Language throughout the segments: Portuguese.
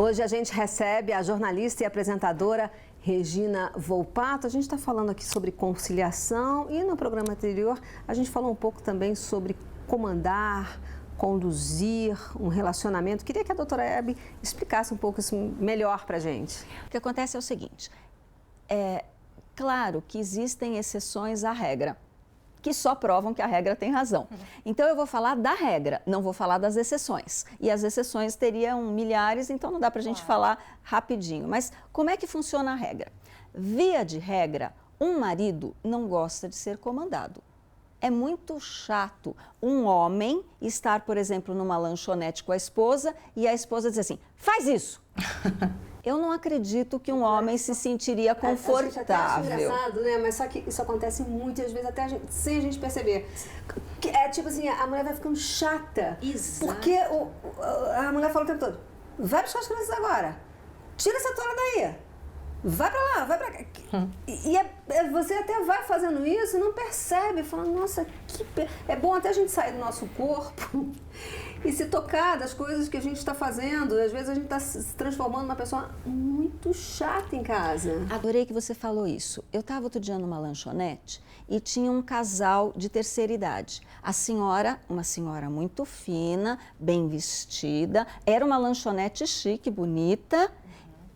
Hoje a gente recebe a jornalista e apresentadora Regina Volpato. A gente está falando aqui sobre conciliação e no programa anterior a gente falou um pouco também sobre comandar, conduzir um relacionamento. Queria que a doutora Hebe explicasse um pouco isso melhor para a gente. O que acontece é o seguinte, é claro que existem exceções à regra, que só provam que a regra tem razão. Então eu vou falar da regra, não vou falar das exceções. E as exceções teriam milhares, então não dá para a gente falar rapidinho. Mas como é que funciona a regra? Via de regra, um marido não gosta de ser comandado. É muito chato um homem estar, por exemplo, numa lanchonete com a esposa e a esposa dizer assim, faz isso! Eu não acredito que um homem se sentiria confortável. A gente até acha engraçado, né? Mas só que isso acontece muito e às vezes até sem a gente perceber. É tipo assim, a mulher vai ficando chata. Exato. Porque a mulher fala o tempo todo, vai buscar as crianças agora, tira essa toalha daí, vai pra lá, vai pra cá. Você até vai fazendo isso e não percebe, falando, nossa, é bom até a gente sair do nosso corpo e se tocar das coisas que a gente está fazendo. Às vezes a gente está se transformando numa pessoa muito chata em casa. Adorei que você falou isso. Eu estava outro dia numa lanchonete e tinha um casal de terceira idade. A senhora, uma senhora muito fina, bem vestida, era uma lanchonete chique, bonita,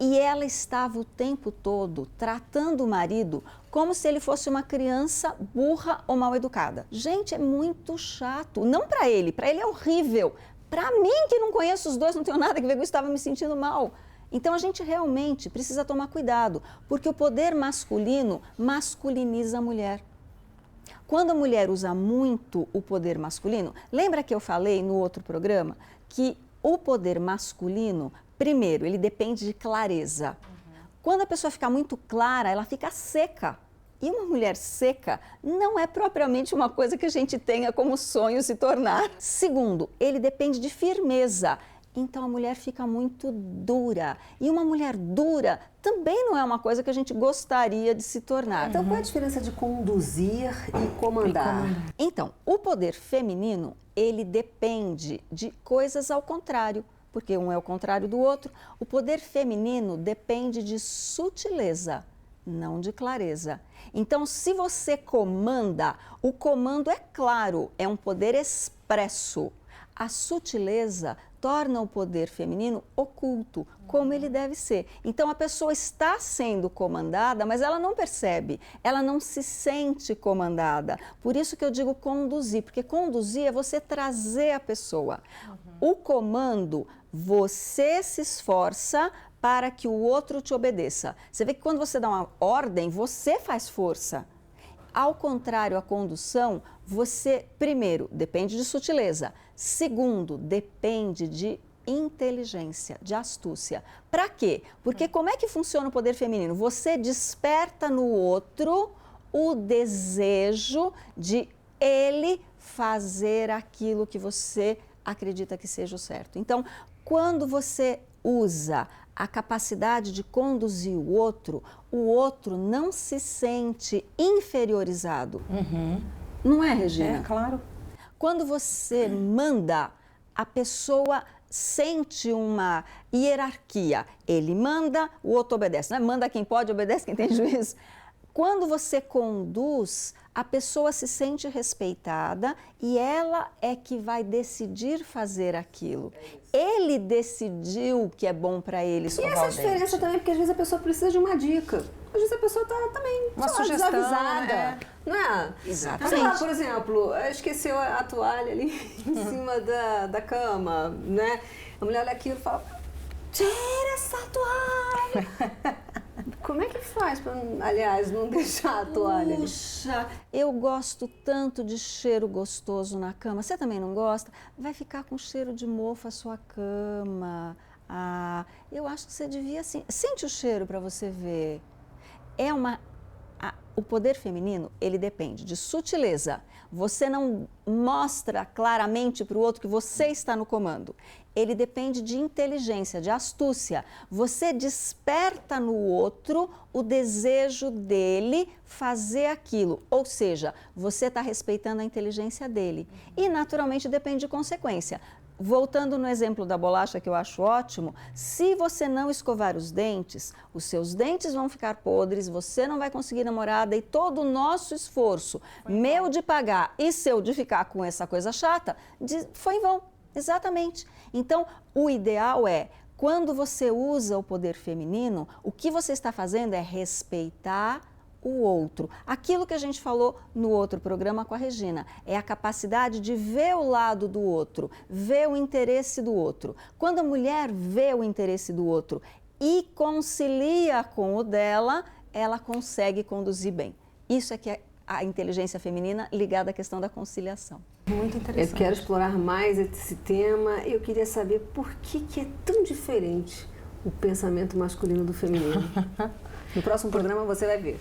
e ela estava o tempo todo tratando o marido como se ele fosse uma criança burra ou mal educada. Gente, é muito chato. Não para ele é horrível. Para mim, que não conheço os dois, não tenho nada que ver com isso, estava me sentindo mal. Então a gente realmente precisa tomar cuidado, porque o poder masculino masculiniza a mulher. Quando a mulher usa muito o poder masculino, lembra que eu falei no outro programa que o poder masculino, primeiro, ele depende de clareza. Quando a pessoa fica muito clara, ela fica seca. E uma mulher seca não é propriamente uma coisa que a gente tenha como sonho se tornar. Segundo, ele depende de firmeza. Então a mulher fica muito dura. E uma mulher dura também não é uma coisa que a gente gostaria de se tornar. Então qual é a diferença de conduzir e comandar? Então, o poder feminino, ele depende de coisas ao contrário, porque um é o contrário do outro. O poder feminino depende de sutileza, não de clareza. Então, se você comanda, o comando é claro, é um poder expresso. A sutileza torna o poder feminino oculto, como ele deve ser. Então, a pessoa está sendo comandada, mas ela não percebe, ela não se sente comandada. Por isso que eu digo conduzir, porque conduzir é você trazer a pessoa. O comando, você se esforça para que o outro te obedeça. Você vê que quando você dá uma ordem, você faz força. Ao contrário, a condução, você, primeiro, depende de sutileza. Segundo, depende de inteligência, de astúcia. Para quê? Porque como é que funciona o poder feminino? Você desperta no outro o desejo de ele fazer aquilo que você acredita que seja o certo. Então, quando você usa a capacidade de conduzir o outro não se sente inferiorizado. Não é, Regina? É, claro. Quando você manda, a pessoa sente uma hierarquia. Ele manda, o outro obedece. Não é? Manda quem pode, obedece quem tem juízo. Quando você conduz, a pessoa se sente respeitada e ela é que vai decidir fazer aquilo. Ele decidiu que é bom para ele escovar o dente. E essa diferença também, porque às vezes a pessoa precisa de uma dica. Às vezes a pessoa está também uma sugestão, desavisada, não é? Exatamente. Sei lá, por exemplo, esqueceu a toalha ali em cima da cama, né? A mulher olha aquilo e fala, tira essa toalha! Como é que faz para, aliás, não deixar a toalha ali? Puxa, eu gosto tanto de cheiro gostoso na cama. Você também não gosta? Vai ficar com cheiro de mofo a sua cama. Ah, eu acho que você devia, assim, sente o cheiro para você ver. O poder feminino, ele depende de sutileza. Você não mostra claramente para o outro que você está no comando. Ele depende de inteligência, de astúcia. Você desperta no outro o desejo dele fazer aquilo. Ou seja, você está respeitando a inteligência dele. E, naturalmente, depende de consequência. voltando no exemplo da bolacha, que eu acho ótimo, se você não escovar os seus dentes vão ficar podres, você não vai conseguir namorada e todo o nosso esforço, meu de pagar e seu de ficar com essa coisa chata, foi em vão. Exatamente. Então, o ideal é, quando você usa o poder feminino, o que você está fazendo é respeitar o outro. Aquilo que a gente falou no outro programa com a Regina, é a capacidade de ver o lado do outro, ver o interesse do outro. Quando a mulher vê o interesse do outro e concilia com o dela, ela consegue conduzir bem. Isso é que é a inteligência feminina ligada à questão da conciliação. Muito interessante. Eu quero explorar mais esse tema. Eu queria saber por que é tão diferente o pensamento masculino do feminino. No próximo programa você vai ver.